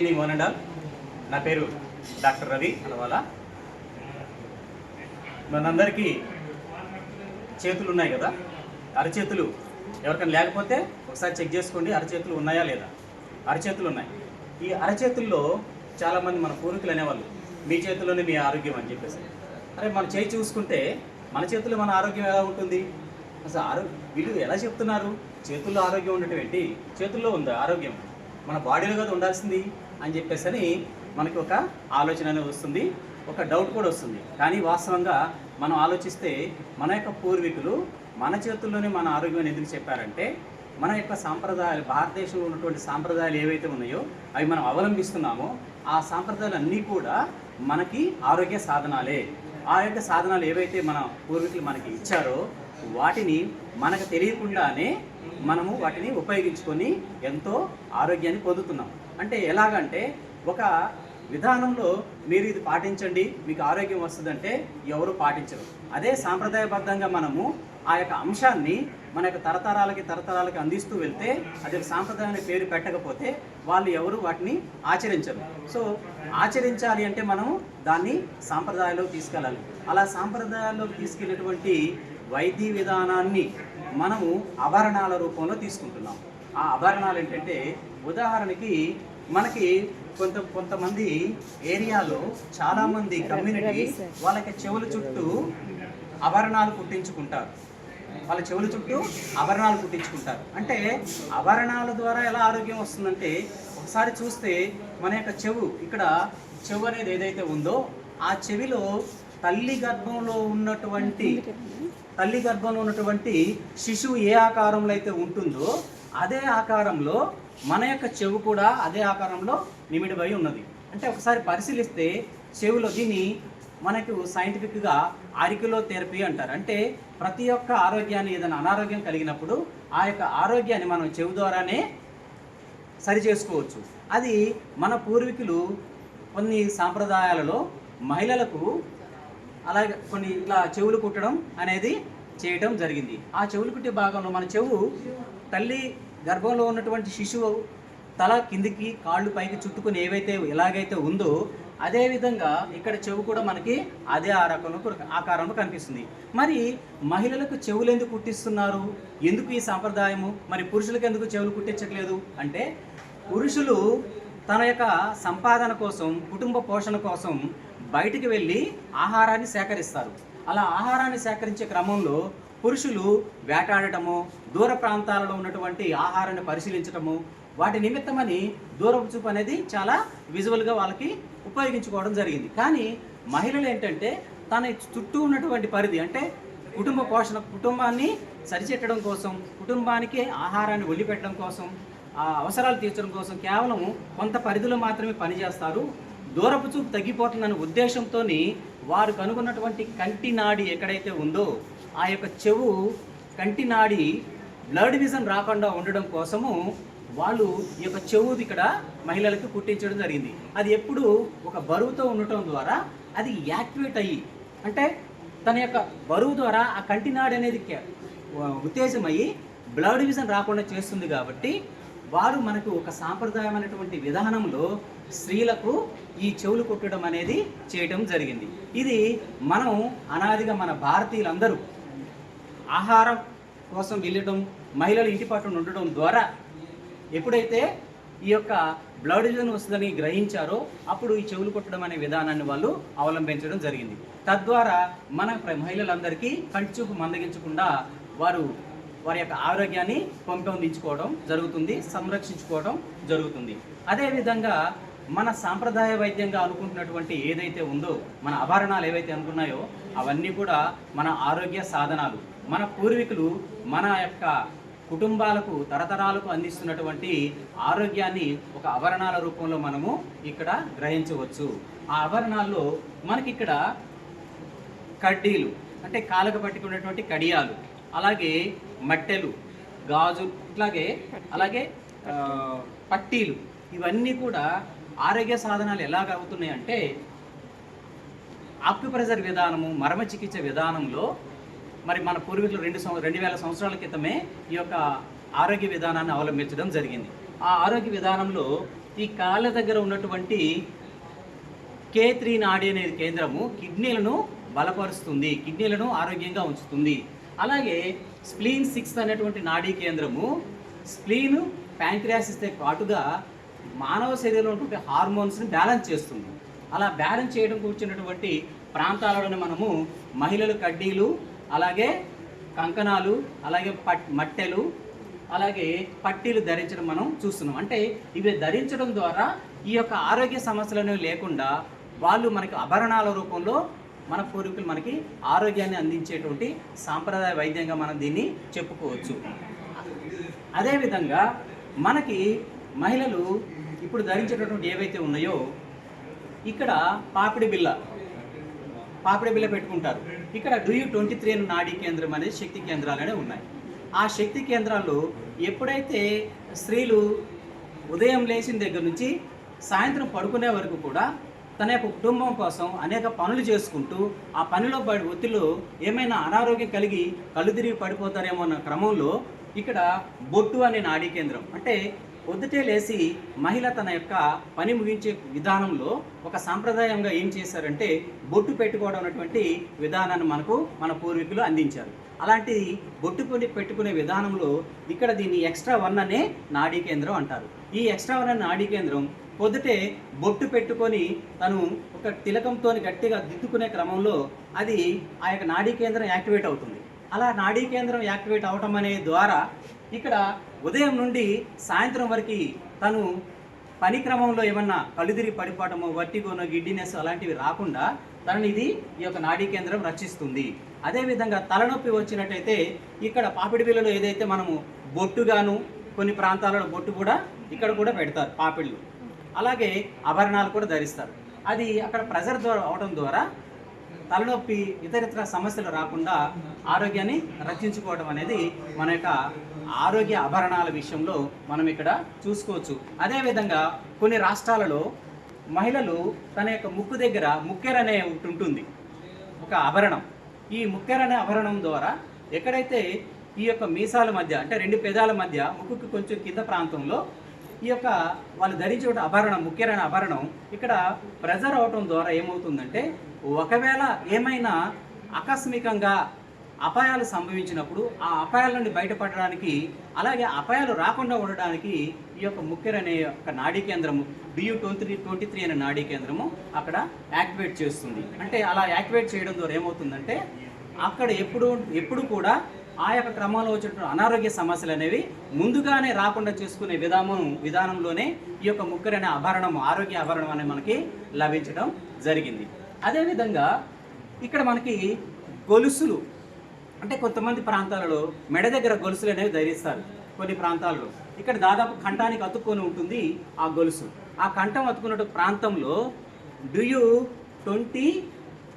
నా పేరు డాక్టర్ రవి అనవాలా. మనందరికీ చేతులు ఉన్నాయి కదా, అరచేతులు ఎవరికైనా లేకపోతే ఒకసారి చెక్ చేసుకోండి, అరచేతులు ఉన్నాయా లేదా. అరచేతులు ఉన్నాయి. ఈ అరచేతుల్లో చాలామంది మన పూర్వీకులు అనేవాళ్ళు మీ చేతుల్లోనే మీ ఆరోగ్యం అని చెప్పేసి. అరే మన చేయి చూసుకుంటే మన చేతుల్లో మన ఆరోగ్యం ఎలా ఉంటుంది? అసలు వీళ్ళు ఎలా చెప్తున్నారు చేతుల్లో ఆరోగ్యం ఉండటం ఏంటి? చేతుల్లో ఉందా ఆరోగ్యం? మన బాడీలో కదా ఉండాల్సింది అని చెప్పేసి మనకి ఒక ఆలోచన అనేది వస్తుంది, ఒక డౌట్ కూడా వస్తుంది. కానీ వాస్తవంగా మనం ఆలోచిస్తే మన యొక్క పూర్వీకులు మన చేతుల్లోనే మన ఆరోగ్యం ఎందుకు చెప్పారంటే, మన యొక్క సాంప్రదాయాలు, భారతదేశంలో ఉన్నటువంటి సాంప్రదాయాలు ఏవైతే ఉన్నాయో అవి మనం అవలంబిస్తున్నామో ఆ సాంప్రదాయాలు అన్నీ కూడా మనకి ఆరోగ్య సాధనాలే. ఆ యొక్క సాధనాలు ఏవైతే మన పూర్వీకులు మనకి ఇచ్చారో వాటిని మనకు తెలియకుండానే మనము వాటిని ఉపయోగించుకొని ఎంతో ఆరోగ్యాన్ని పొందుతున్నాం. అంటే ఎలాగంటే ఒక విధానంలో మీరు ఇది పాటించండి మీకు ఆరోగ్యం వస్తుందంటే ఎవరు పాటించరు. అదే సాంప్రదాయబద్ధంగా మనము ఆ యొక్క అంశాన్ని మన యొక్క తరతరాలకి అందిస్తూ వెళ్తే అది సాంప్రదాయాన్ని పేరు పెట్టకపోతే వాళ్ళు ఎవరు వాటిని ఆచరించరు. సో ఆచరించాలి అంటే మనము దాన్ని సాంప్రదాయాల్లోకి తీసుకెళ్ళాలి. అలా సాంప్రదాయాల్లోకి తీసుకెళ్ళినటువంటి వైద్య విధానాన్ని మనము ఆభరణాల రూపంలో తీసుకుంటున్నాం. ఆ ఆభరణాలు ఏంటంటే, ఉదాహరణకి మనకి కొంతమంది ఏరియాలో చాలామంది కమ్యూనిటీ వాళ్ళకి చెవుల చుట్టూ ఆభరణాలు కుట్టించుకుంటారు. వాళ్ళ చెవుల చుట్టూ ఆభరణాలు కుట్టించుకుంటారు. అంటే ఆభరణాల ద్వారా ఎలా ఆరోగ్యం వస్తుందంటే, ఒకసారి చూస్తే మన యొక్క ఇక్కడ చెవు అనేది ఏదైతే ఉందో ఆ చెవిలో తల్లి గర్భంలో ఉన్నటువంటి శిశువు ఏ ఆకారంలో అయితే ఉంటుందో అదే ఆకారంలో మన యొక్క చెవు కూడా అదే ఆకారంలో నిమిడిపోయి ఉన్నది. అంటే ఒకసారి పరిశీలిస్తే చెవులో దీన్ని మనకు సైంటిఫిక్గా ఆరిక్యులోథెరపీ అంటారు. అంటే ప్రతి ఒక్క ఆరోగ్యాన్ని, ఏదైనా అనారోగ్యం కలిగినప్పుడు ఆ యొక్క ఆరోగ్యాన్ని మనం చెవు ద్వారానే సరి చేసుకోవచ్చు. అది మన పూర్వీకులు కొన్ని సాంప్రదాయాలలో మహిళలకు అలాగే కొన్ని ఇలా చెవులు కుట్టడం అనేది చేయడం జరిగింది. ఆ చెవులు కుట్టే భాగంలో మన చెవు తల్లి గర్భంలో ఉన్నటువంటి శిశువు తల కిందికి కాళ్ళు పైకి చుట్టుకుని ఎలాగైతే ఉందో అదేవిధంగా ఇక్కడ చెవు కూడా మనకి అదే ఆకారంలో కనిపిస్తుంది. మరి మహిళలకు చెవులు ఎందుకు కుట్టిస్తున్నారు? ఎందుకు ఈ సాంప్రదాయము? మరి పురుషులకు ఎందుకు చెవులు కుట్టించట్లేదు అంటే, పురుషులు తన యొక్క సంపాదన కోసం, కుటుంబ పోషణ కోసం బయటికి వెళ్ళి ఆహారాన్ని సేకరిస్తారు. అలా ఆహారాన్ని సేకరించే క్రమంలో పురుషులు వేటాడటము, దూర ప్రాంతాలలో ఉన్నటువంటి ఆహారాన్ని పరిశీలించటము, వాటి నిమిత్తమని దూరపు చూపు అనేది చాలా విజువల్గా వాళ్ళకి ఉపయోగించుకోవడం జరిగింది. కానీ మహిళలు ఏంటంటే తన చుట్టూ ఉన్నటువంటి పరిధి, అంటే కుటుంబ పోషణ, కుటుంబాన్ని సరిచెట్టడం కోసం, కుటుంబానికి ఆహారాన్ని వదిలిపెట్టడం కోసం, ఆ అవసరాలు తీర్చడం కోసం కేవలం కొంత పరిధిలో మాత్రమే పనిచేస్తారు. దూరపు చూపు తగ్గిపోతుందనే ఉద్దేశంతో వారు కనుగొన్నటువంటి కంటి నాడి ఎక్కడైతే ఉందో ఆ యొక్క చెవు కంటి నాడి బ్లడ్ విజన్ రాకుండా ఉండడం కోసము వాళ్ళు ఈ యొక్క చెవు ఇక్కడ మహిళలకు కుట్టించడం జరిగింది. అది ఎప్పుడు ఒక బరువుతో ఉండటం ద్వారా అది యాక్టివేట్ అయ్యి, అంటే తన యొక్క బరువు ద్వారా ఆ కంటి నాడి అనేది ఉత్తేజమయ్యి బ్లడ్ విజన్ రాకుండా చేస్తుంది. కాబట్టి వారు మనకు ఒక సాంప్రదాయమైనటువంటి విధానంలో స్త్రీలకు ఈ చెవులు కుట్టడం అనేది చేయడం జరిగింది. ఇది మనం అనాదిగా మన భారతీయులందరూ ఆహారం కోసం వెళ్ళడం, మహిళలు ఇంటి పట్టున ఉండడం ద్వారా ఎప్పుడైతే ఈ యొక్క బ్లడ్ విజన్ వస్తుందని గ్రహించారో అప్పుడు ఈ చెవులు కుట్టడం అనే విధానాన్ని వాళ్ళు అవలంబించడం జరిగింది. తద్వారా మన మహిళలందరికీ కంటిచూపు మందగించకుండా వారి యొక్క ఆరోగ్యాన్ని పెంపొందించుకోవడం జరుగుతుంది, సంరక్షించుకోవడం జరుగుతుంది. అదేవిధంగా మన సాంప్రదాయ వైద్యంగా అనుకుంటున్నటువంటి ఏదైతే ఉందో, మన ఆభరణాలు ఏవైతే అనుకున్నాయో అవన్నీ కూడా మన ఆరోగ్య సాధనాలు. మన పూర్వీకులు మన యొక్క కుటుంబాలకు, తరతరాలకు అందిస్తున్నటువంటి ఆరోగ్యాన్ని ఒక ఆభరణాల రూపంలో మనము ఇక్కడ గ్రహించవచ్చు. ఆ ఆభరణాల్లో మనకి ఇక్కడ కడ్డీలు, అంటే కాళ్ళకు పట్టుకున్నటువంటి కడియాలు, అలాగే మట్టెలు, గాజులు, అలాగే పట్టీలు, ఇవన్నీ కూడా ఆరోగ్య సాధనాలు ఎలాగ అవుతున్నాయంటే, ఆక్యుప్రెషర్ విధానము, మర్మ చికిత్స విధానంలో మరి మన పూర్వీకులు 2000 సంవత్సరాల క్రితమే ఈ యొక్క ఆరోగ్య విధానాన్ని అవలంబించడం జరిగింది. ఆ ఆరోగ్య విధానంలో ఈ కాళ్ళ దగ్గర ఉన్నటువంటి K3 నాడి అనేది కేంద్రము కిడ్నీలను బలపరుస్తుంది, కిడ్నీలను ఆరోగ్యంగా ఉంచుతుంది. అలాగే స్ప్లీన్ 6 అనేటువంటి నాడీ కేంద్రము స్ప్లీన్ ప్యాంక్రియాసిస్తో పాటుగా మానవ శరీరంలో ఉన్నటువంటి హార్మోన్స్ని బ్యాలెన్స్ చేస్తుంది. అలా బ్యాలెన్స్ చేయడం కూర్చున్నటువంటి ప్రాంతాలలోనే మనము మహిళలు కడ్డీలు, అలాగే కంకణాలు, అలాగే మట్టెలు, అలాగే పట్టీలు ధరించడం మనం చూస్తున్నాం. అంటే ఇవి ధరించడం ద్వారా ఈ యొక్క ఆరోగ్య సమస్యలు అనేవి లేకుండా వాళ్ళు మనకి ఆభరణాల రూపంలో మన పూర్వీకులు మనకి ఆరోగ్యాన్ని అందించేటువంటి సాంప్రదాయ వైద్యంగా మనం దీన్ని చెప్పుకోవచ్చు. అదేవిధంగా మనకి మహిళలు ఇప్పుడు ధరించేటటువంటి ఏవైతే ఉన్నాయో ఇక్కడ పాపిడి బిల్ల పెట్టుకుంటారు. ఇక్కడ DU-23 నాడీ కేంద్రం అనేది శక్తి కేంద్రాలనే ఉన్నాయి. ఆ శక్తి కేంద్రాల్లో ఎప్పుడైతే స్త్రీలు ఉదయం లేచిన దగ్గర నుంచి సాయంత్రం పడుకునే వరకు కూడా తన యొక్క కుటుంబం కోసం అనేక పనులు చేసుకుంటూ ఆ పనిలో ఒత్తిడిలో ఏమైనా అనారోగ్యం కలిగి కళ్ళు తిరిగి పడిపోతారేమో అన్న క్రమంలో ఇక్కడ బొట్టు అనే నాడీ కేంద్రం, అంటే పొద్దుటే లేచి మహిళ తన యొక్క పని ముగించే విధానంలో ఒక సాంప్రదాయంగా ఏం చేశారంటే బొట్టు పెట్టుకోవడం అనేటువంటి విధానాన్ని మన పూర్వీకులు అందించారు. అలాంటి బొట్టు పెట్టుకునే విధానంలో ఇక్కడ దీన్ని ఎక్స్ట్రా 1 అనే నాడీ కేంద్రం అంటారు. ఈ ఎక్స్ట్రా 1 అనే నాడీ కేంద్రం పొద్దుటే బొట్టు పెట్టుకొని తను ఒక తిలకంతో గట్టిగా దిద్దుకునే క్రమంలో అది ఆ యొక్క నాడీ కేంద్రం యాక్టివేట్ అవుతుంది. అలా నాడీ కేంద్రం యాక్టివేట్ అవటం అనే ద్వారా ఇక్కడ ఉదయం నుండి సాయంత్రం వరకు తను పని క్రమంలో ఏమన్నా కళ్ళు తిరిగి పడిపోవటమో, వర్టిగోనో, గిడ్డినెస్ అలాంటివి రాకుండా తనని ఈ యొక్క నాడీ కేంద్రం రక్షిస్తుంది. అదేవిధంగా తలనొప్పి వచ్చినట్టయితే ఇక్కడ పాపిడి బిళ్ళలో ఏదైతే మనము బొట్టుగాను కొన్ని ప్రాంతాలలో బొట్టు కూడా ఇక్కడ కూడా పెడతారు పాపిళ్ళు, అలాగే ఆభరణాలు కూడా ధరిస్తారు. అది అక్కడ ప్రెజర్ ద్వారా అవడం ద్వారా తలనొప్పి ఇతరితర సమస్యలు రాకుండా ఆరోగ్యాన్ని రక్షించుకోవడం అనేది మన యొక్క ఆరోగ్య ఆభరణాల విషయంలో మనం ఇక్కడ చూసుకోవచ్చు. అదేవిధంగా కొన్ని రాష్ట్రాలలో మహిళలు తన యొక్క ముక్కు దగ్గర ముక్కెర అనే ఒకటి ఉంటుంది, ఒక ఆభరణం. ఈ ముక్కెర అనే ఆభరణం ద్వారా ఎక్కడైతే ఈ యొక్క మీసాల మధ్య అంటే 2 పెదాల మధ్య ముక్కుకి కొంచెం కింద ప్రాంతంలో ఈ యొక్క వాళ్ళు ధరించే ఆభరణం ముఖ్యమైన అనే ఆభరణం ఇక్కడ ప్రెజర్ అవటం ద్వారా ఏమవుతుందంటే ఒకవేళ ఏమైనా ఆకస్మికంగా అపాయాలు సంభవించినప్పుడు ఆ అపాయాల నుండి బయటపడడానికి, అలాగే అపాయాలు రాకుండా ఉండడానికి ఈ యొక్క ముఖ్యర అనే యొక్క నాడీ కేంద్రము DU-23 అనే నాడీ కేంద్రము అక్కడ యాక్టివేట్ చేస్తుంది. అంటే అలా యాక్టివేట్ చేయడం ద్వారా ఏమవుతుందంటే అక్కడ ఎప్పుడు కూడా ఆ యొక్క క్రమంలో వచ్చినటువంటి అనారోగ్య సమస్యలు అనేవి ముందుగానే రాకుండా చేసుకునే విధానంలోనే ఈ యొక్క ముక్కెర అనే ఆభరణము, ఆరోగ్య ఆభరణం అనేది మనకి లభించడం జరిగింది. అదేవిధంగా ఇక్కడ మనకి గొలుసులు, అంటే కొంతమంది ప్రాంతాలలో మెడ దగ్గర గొలుసులు అనేవి ధరిస్తారు. కొన్ని ప్రాంతాలలో ఇక్కడ దాదాపు కంఠానికి అతుక్కొని ఉంటుంది ఆ గొలుసు. ఆ కంఠం అతుక్కున్న ప్రాంతంలో DU-20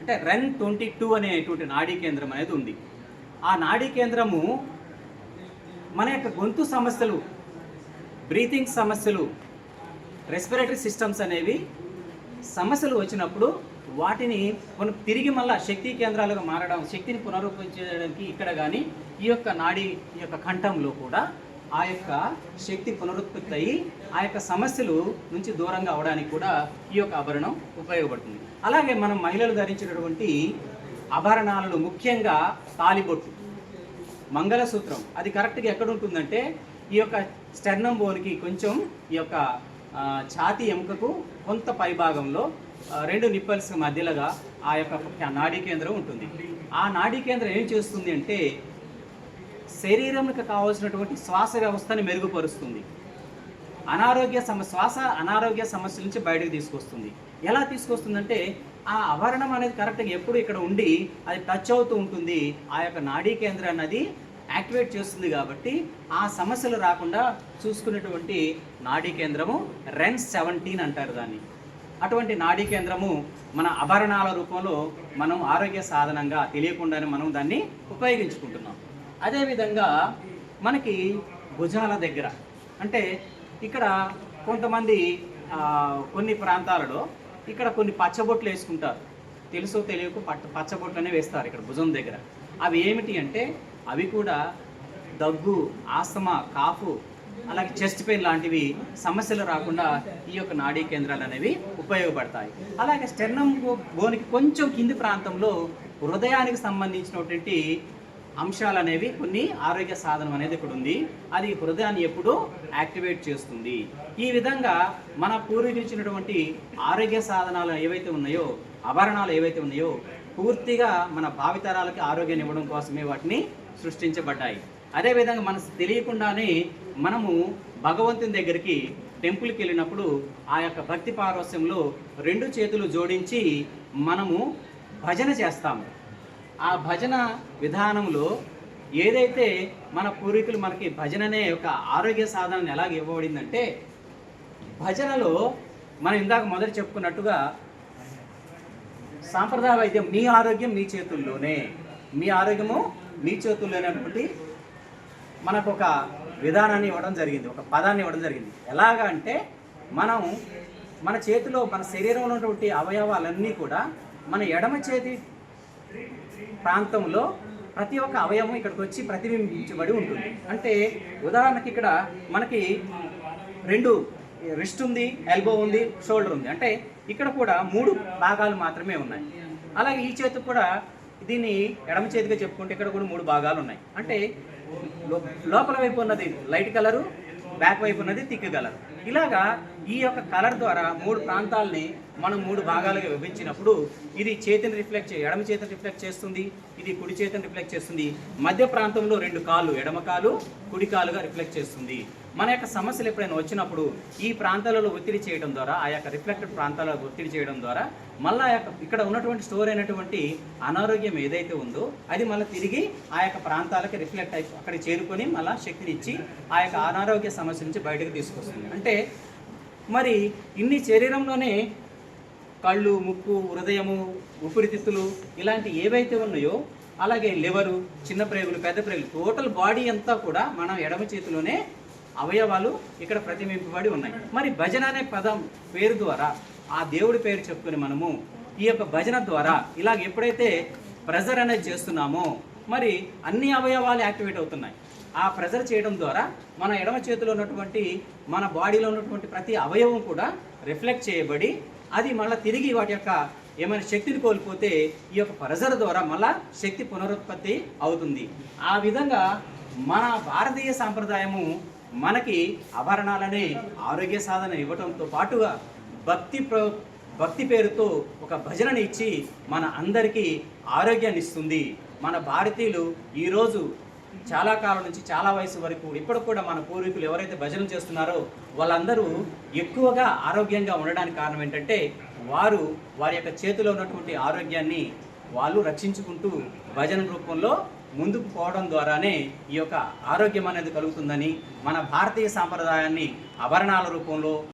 అంటే REN-22 అనేటువంటి నాడీ కేంద్రం అనేది ఉంది. ఆ నాడీ కేంద్రము మన యొక్క గొంతు సమస్యలు, బ్రీతింగ్ సమస్యలు, రెస్పిరేటరీ సిస్టమ్స్ అనేవి సమస్యలు వచ్చినప్పుడు వాటిని మనం తిరిగి మళ్ళీ శక్తి కేంద్రాలుగా మారడం, శక్తిని పునరుద్ధరించడానికి ఇక్కడ కానీ ఈ యొక్క కంఠంలో కూడా ఆ యొక్క శక్తి పునరుత్పత్తి అయ్యి ఆ యొక్క సమస్యలు నుంచి దూరంగా అవడానికి కూడా ఈ యొక్క ఆభరణం ఉపయోగపడుతుంది. అలాగే మనం మహిళలు ధరించినటువంటి ఆభరణాలలో ముఖ్యంగా తాలిబొట్టు, మంగళసూత్రం, అది కరెక్ట్గా ఎక్కడ ఉంటుందంటే ఈ యొక్క స్టెర్నమ్ బోన్కి కొంచెం ఈ యొక్క ఛాతీ ఎముకకు కొంత పైభాగంలో 2 నిప్పల్స్ మధ్యలోగా ఆ యొక్క నాడీ కేంద్రం ఉంటుంది. ఆ నాడీ కేంద్రం ఏం చేస్తుంది అంటే శరీరంకి కావాల్సినటువంటి శ్వాస వ్యవస్థని మెరుగుపరుస్తుంది, అనారోగ్య సమస్యల నుంచి బయటకు తీసుకొస్తుంది. ఎలా తీసుకొస్తుందంటే ఆ ఆభరణం అనేది కరెక్ట్గా ఎప్పుడు ఇక్కడ ఉండి అది టచ్ అవుతూ ఉంటుంది, ఆ యొక్క నాడీ కేంద్రం అన్నది యాక్టివేట్ చేస్తుంది. కాబట్టి ఆ సమస్యలు రాకుండా చూసుకునేటువంటి నాడీ కేంద్రము REN-17 అంటారు దాన్ని. అటువంటి నాడీ కేంద్రము మన ఆభరణాల రూపంలో మనం ఆరోగ్య సాధనంగా తెలియకుండానే మనం దాన్ని ఉపయోగించుకుంటున్నాం. అదేవిధంగా మనకి భుజాల దగ్గర, అంటే ఇక్కడ కొంతమంది కొన్ని ప్రాంతాలలో ఇక్కడ కొన్ని పచ్చబొట్లు వేసుకుంటారు, తెలుసో తెలియకు పచ్చబొట్లనే వేస్తారు ఇక్కడ భుజం దగ్గర. అవి ఏమిటి అంటే అవి కూడా దగ్గు, ఆస్తమా, కాఫ్ అలాగే చెస్ట్ పెయిన్ లాంటివి సమస్యలు రాకుండా ఈ యొక్క నాడీ కేంద్రాలు అనేవి ఉపయోగపడతాయి. అలాగే స్టెర్నమ్ బోన్కి కొంచెం కింది ప్రాంతంలో హృదయానికి సంబంధించినటువంటి అంశాలు అనేవి కొన్ని ఆరోగ్య సాధనం అనేది ఇక్కడ ఉంది. అది హృదయాన్ని ఎప్పుడూ యాక్టివేట్ చేస్తుంది. ఈ విధంగా మన పూర్వీకులు ఇచ్చినటువంటి ఆరోగ్య సాధనాలు ఏవైతే ఉన్నాయో, ఆభరణాలు ఏవైతే ఉన్నాయో, పూర్తిగా మన భావితరాలకి ఆరోగ్యాన్ని ఇవ్వడం కోసమే వాటిని సృష్టించబడ్డాయి. అదేవిధంగా మనకు తెలియకుండానే మనము భగవంతుని దగ్గరికి టెంపుల్కి వెళ్ళినప్పుడు ఆ యొక్క భక్తి పారవస్యంలో 2 చేతులు జోడించి మనము భజన చేస్తాము. ఆ భజన విధానంలో ఏదైతే మన పూర్వీకులు మనకి భజన అనే ఒక ఆరోగ్య సాధనను ఎలాగ ఇవ్వబడిందంటే, భజనలో మనం ఇందాక మొదట చెప్పుకున్నట్టుగా సాంప్రదాయ వైద్యం మీ ఆరోగ్యం మీ చేతుల్లోనే, మీ ఆరోగ్యము మీ చేతుల్లోనే అనేటువంటి మనకు ఒక విధానాన్ని ఇవ్వడం జరిగింది, ఒక పదాన్ని ఇవ్వడం జరిగింది. ఎలాగా అంటే మనం మన చేతిలో మన శరీరంలో ఉన్నటువంటి అవయవాలన్నీ కూడా మన ఎడమ చేతి ప్రాంతంలో ప్రతి ఒక్క అవయవం ఇక్కడికి వచ్చి ప్రతిబింబించబడి ఉంటుంది. అంటే ఉదాహరణకి ఇక్కడ మనకి 2 రిస్ట్ ఉంది, ఎల్బో ఉంది, షోల్డర్ ఉంది. అంటే ఇక్కడ కూడా 3 భాగాలు మాత్రమే ఉన్నాయి. అలాగే ఈ చేతికి కూడా దీన్ని ఎడమ చేతిగా చెప్పుకుంటే ఇక్కడ కూడా 3 భాగాలు ఉన్నాయి. అంటే లోపల వైపు ఉన్నది లైట్ కలరు, బ్యాక్ వైపు ఉన్నది థిక్ కలర్. ఇలాగా ఈ యొక్క కలర్ ద్వారా 3 ప్రాంతాలని మనం 3 భాగాలుగా విభజించినప్పుడు ఇది చేతిని ఎడమ చేతిని రిఫ్లెక్ట్ చేస్తుంది, ఇది కుడి చేతిని రిఫ్లెక్ట్ చేస్తుంది. మధ్య ప్రాంతంలో 2 కాళ్ళు, ఎడమ కాలు కుడి కాలుగా రిఫ్లెక్ట్ చేస్తుంది. మన యొక్క సమస్యలు ఎప్పుడైనా వచ్చినప్పుడు ఈ ప్రాంతాలలో ఒత్తిడి చేయడం ద్వారా, ఆ యొక్క రిఫ్లెక్టెడ్ ప్రాంతాలలో ఒత్తిడి చేయడం ద్వారా మళ్ళీ ఇక్కడ ఉన్నటువంటి స్టోర్ అయినటువంటి అనారోగ్యం ఏదైతే ఉందో అది మళ్ళీ తిరిగి ఆ యొక్క ప్రాంతాలకి రిఫ్లెక్ట్ అయి అక్కడికి చేరుకొని మళ్ళీ శక్తిని ఇచ్చి ఆ యొక్క అనారోగ్య సమస్య నుంచి బయటకు తీసుకొస్తుంది. అంటే మరి ఇన్ని శరీరంలోనే కళ్ళు, ముక్కు, హృదయము, ఊపిరితిత్తులు ఇలాంటి ఏవైతే ఉన్నాయో, అలాగే లివరు, చిన్న ప్రేగులు, పెద్ద ప్రేగులు, టోటల్ బాడీ అంతా కూడా మనం ఎడమ చేతిలోనే అవయవాలు ఇక్కడ ప్రతిబింబింపబడి ఉన్నాయి. మరి భజన అనే పదం పేరు ద్వారా ఆ దేవుడి పేరు చెప్పుకొని మనము ఈ యొక్క భజన ద్వారా ఇలాగ ఎప్పుడైతే ప్రెజర్ అనేది చేస్తున్నామో మరి అన్ని అవయవాలు యాక్టివేట్ అవుతున్నాయి. ఆ ప్రెజర్ చేయడం ద్వారా మన ఎడమ చేతిలో ఉన్నటువంటి మన బాడీలో ఉన్నటువంటి ప్రతి అవయవం కూడా రిఫ్లెక్ట్ చేయబడి అది మళ్ళీ తిరిగి వాటి యొక్క ఏమైనా శక్తిని కోల్పోతే ఈ యొక్క ప్రెజర్ ద్వారా మళ్ళా శక్తి పునరుత్పత్తి అవుతుంది. ఆ విధంగా మన భారతీయ సాంప్రదాయము మనకి ఆభరణాలనే ఆరోగ్య సాధన ఇవ్వడంతో పాటుగా భక్తి పేరుతో ఒక భజనని ఇచ్చి మన అందరికీ ఆరోగ్యాన్ని ఇస్తుంది. మన భారతీయులు ఈరోజు చాలా కాలం నుంచి చాలా వయసు వరకు ఇప్పుడు కూడా మన పూర్వీకులు ఎవరైతే భజనలు చేస్తున్నారో వాళ్ళందరూ ఎక్కువగా ఆరోగ్యంగా ఉండడానికి కారణం ఏంటంటే వారి యొక్క చేతిలో ఉన్నటువంటి ఆరోగ్యాన్ని వాళ్ళు రక్షించుకుంటూ భజన రూపంలో ముందుకు పోవడం ద్వారానే ఈ యొక్క ఆరోగ్యం అనేది కలుగుతుందని, మన భారతీయ సాంప్రదాయాన్ని ఆభరణాల రూపంలో